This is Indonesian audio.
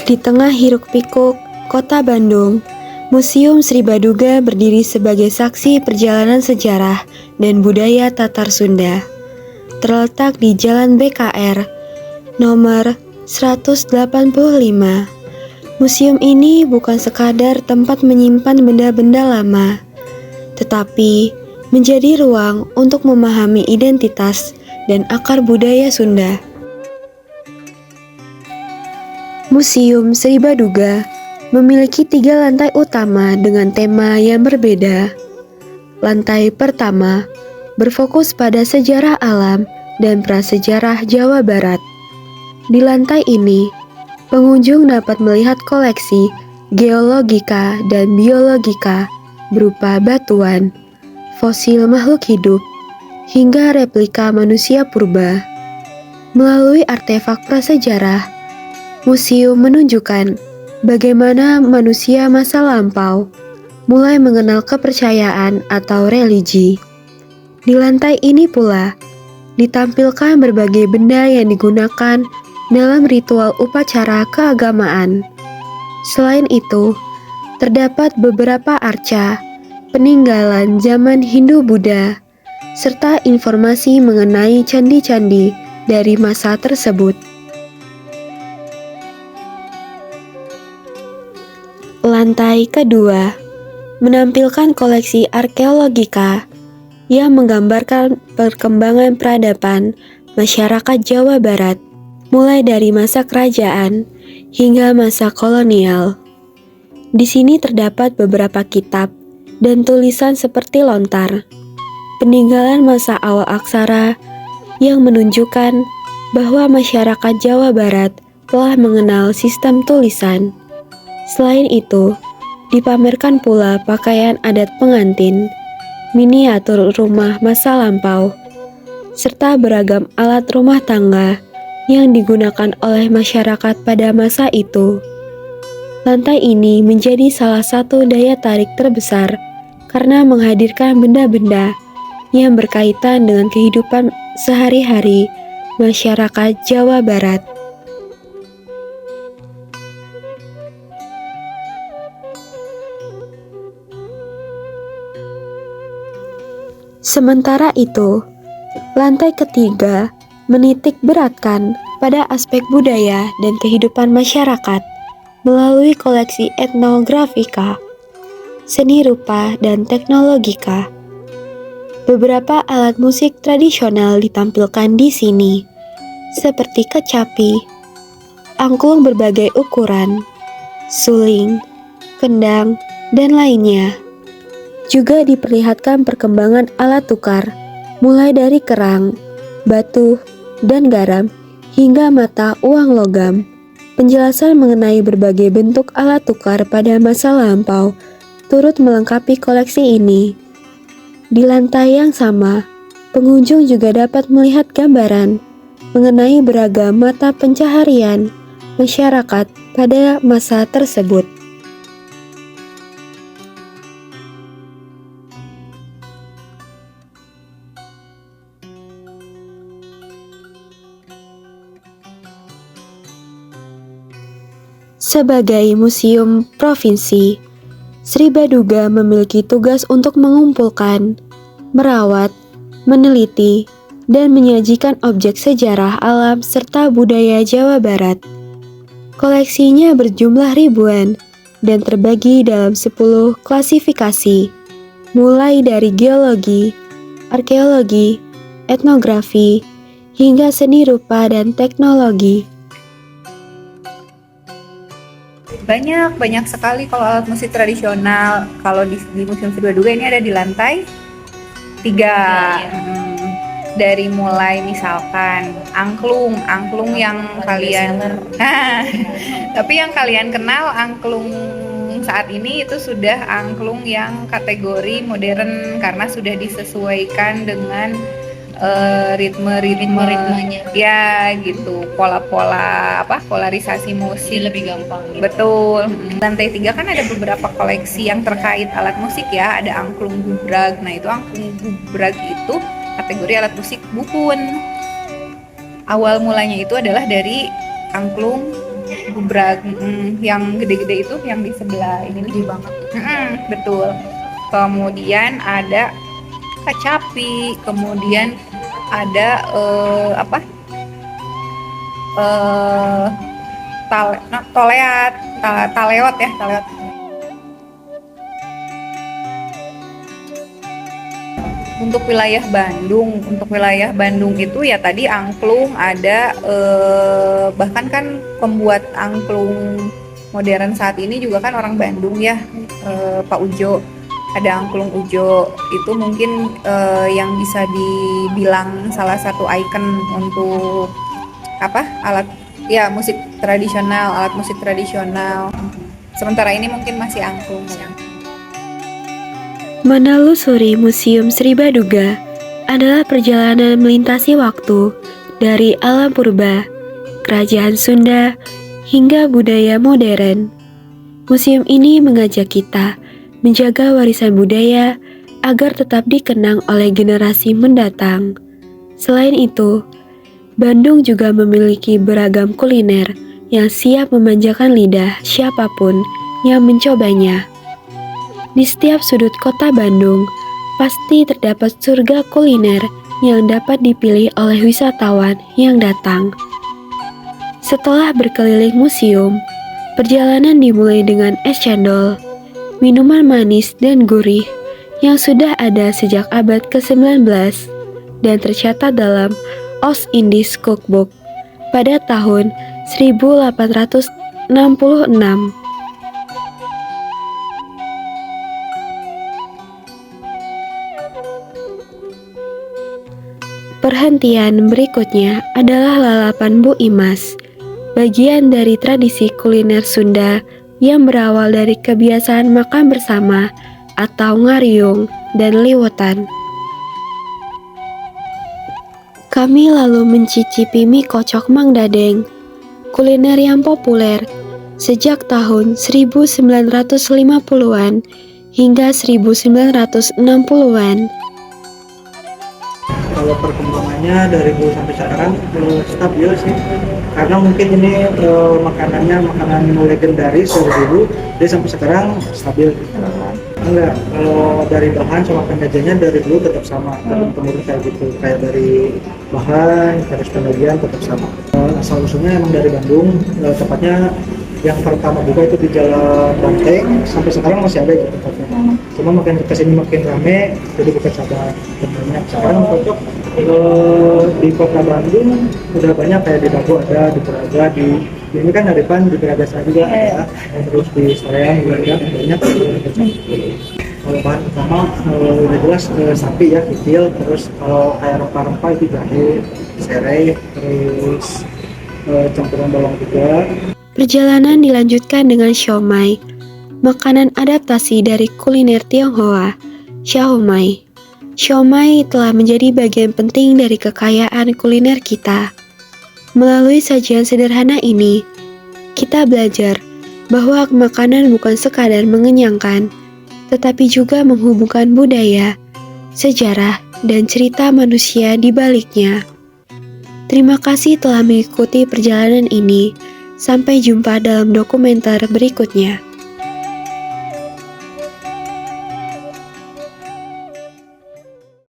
Di tengah hiruk-pikuk kota Bandung, Museum Sri Baduga berdiri sebagai saksi perjalanan sejarah dan budaya Tatar Sunda. Terletak di Jalan BKR nomor 185. Museum ini bukan sekadar tempat menyimpan benda-benda lama, tetapi menjadi ruang untuk memahami identitas dan akar budaya Sunda. Museum Sri Baduga memiliki 3 lantai utama dengan tema yang berbeda. Lantai pertama berfokus pada sejarah alam dan prasejarah Jawa Barat. Di lantai ini, pengunjung dapat melihat koleksi geologika dan biologika berupa batuan, fosil makhluk hidup, hingga replika manusia purba. Melalui artefak prasejarah, museum menunjukkan bagaimana manusia masa lampau mulai mengenal kepercayaan atau religi. Di lantai ini pula ditampilkan berbagai benda yang digunakan dalam ritual upacara keagamaan. Selain itu, terdapat beberapa arca, peninggalan zaman Hindu-Buddha, serta informasi mengenai candi-candi dari masa tersebut. Lantai kedua menampilkan koleksi arkeologika yang menggambarkan perkembangan peradaban masyarakat Jawa Barat, mulai dari masa kerajaan hingga masa kolonial. Di sini terdapat beberapa kitab dan tulisan seperti lontar, peninggalan masa awal aksara yang menunjukkan bahwa masyarakat Jawa Barat telah mengenal sistem tulisan. Selain itu, dipamerkan pula pakaian adat pengantin, miniatur rumah masa lampau, serta beragam alat rumah tangga yang digunakan oleh masyarakat pada masa itu. Lantai ini menjadi salah satu daya tarik terbesar karena menghadirkan benda-benda yang berkaitan dengan kehidupan sehari-hari masyarakat Jawa Barat. Sementara itu, lantai ketiga menitik beratkan pada aspek budaya dan kehidupan masyarakat melalui koleksi etnografika, seni rupa, dan teknologika. Beberapa alat musik tradisional ditampilkan di sini, seperti kecapi, angklung berbagai ukuran, suling, kendang, dan lainnya. Juga diperlihatkan perkembangan alat tukar, mulai dari kerang, batu, dan garam, hingga mata uang logam. Penjelasan mengenai berbagai bentuk alat tukar pada masa lampau turut melengkapi koleksi ini. Di lantai yang sama, pengunjung juga dapat melihat gambaran mengenai beragam mata pencaharian masyarakat pada masa tersebut. Sebagai museum provinsi, Sri Baduga memiliki tugas untuk mengumpulkan, merawat, meneliti, dan menyajikan objek sejarah alam serta budaya Jawa Barat. Koleksinya berjumlah ribuan dan terbagi dalam 10 klasifikasi, mulai dari geologi, arkeologi, etnografi, hingga seni rupa dan teknologi. Banyak sekali kalau alat musik tradisional. Kalau di Museum Sri Baduga ini ada di lantai 3. Dari mulai misalkan angklung yang kalian tapi yang kalian kenal angklung saat ini itu sudah angklung yang kategori modern karena sudah disesuaikan dengan ritmenya ya gitu, pola-pola polarisasi musik lebih gampang gitu. Betul. Lantai 3 kan ada beberapa koleksi yang terkait alat musik ya, ada angklung gubrag. Nah itu angklung gubrag itu kategori alat musik bukun. Awal mulanya itu adalah dari angklung Gubrak, yang gede-gede itu yang di sebelah ini nih banget. Betul. Kemudian ada kacapi, kemudian ada apa? Toleat, taleot ya, taleot. Untuk wilayah Bandung itu ya tadi angklung ada, bahkan kan pembuat angklung modern saat ini juga kan orang Bandung ya, Pak Ujo. Ada angklung Ujo itu mungkin yang bisa dibilang salah satu ikon untuk apa alat ya alat musik tradisional. Sementara ini mungkin masih angklung ya. Menelusuri Museum Sri Baduga adalah perjalanan melintasi waktu dari alam purba, kerajaan Sunda, hingga budaya modern. Museum ini mengajak kita menjaga warisan budaya agar tetap dikenang oleh generasi mendatang. Selain itu, Bandung juga memiliki beragam kuliner yang siap memanjakan lidah siapapun yang mencobanya. Di setiap sudut kota Bandung, pasti terdapat surga kuliner yang dapat dipilih oleh wisatawan yang datang. Setelah berkeliling museum, perjalanan dimulai dengan es cendol, minuman manis dan gurih yang sudah ada sejak abad ke-19 dan tercatat dalam Ost-Indies Cookbook pada tahun 1866. Perhentian berikutnya adalah lalapan Bu Imas, bagian dari tradisi kuliner Sunda yang berawal dari kebiasaan makan bersama atau ngariung dan liwetan. Kami lalu mencicipi mie kocok Mang Dadeng, kuliner yang populer sejak tahun 1950-an hingga 1960-an. Kalau perkembangannya dari dulu sampai sekarang stabil sih, karena mungkin ini makanan legendaris dari dulu, jadi sampai sekarang stabil. Enggak, kalau dari bahan sama penyajiannya dari dulu tetap sama, turun-temurun kayak gitu, kayak dari bahan terus penyajian tetap sama. Asal usulnya emang dari Bandung, tepatnya yang pertama buka itu di Jalan Banteng, sampai sekarang masih ada gitu tempatnya. Cuma makin kesini makin rame, jadi buka cabang banyak. Sekarang cocok di kota Bandung udah banyak, kayak di Dago ada, di Braga, di ini kan ada depan di Braga juga ada, terus di Soreang juga ada, banyak. Kalau bahan utama udah jelas sapi ya, kikil, terus kalau kayak rempah-rempah itu jahe, serai, terus campuran bawang juga. Perjalanan dilanjutkan dengan siomay, makanan adaptasi dari kuliner Tionghoa, siomay. Siomay telah menjadi bagian penting dari kekayaan kuliner kita. Melalui sajian sederhana ini, kita belajar bahwa makanan bukan sekadar mengenyangkan, tetapi juga menghubungkan budaya, sejarah, dan cerita manusia di baliknya. Terima kasih telah mengikuti perjalanan ini. Sampai jumpa dalam dokumenter berikutnya.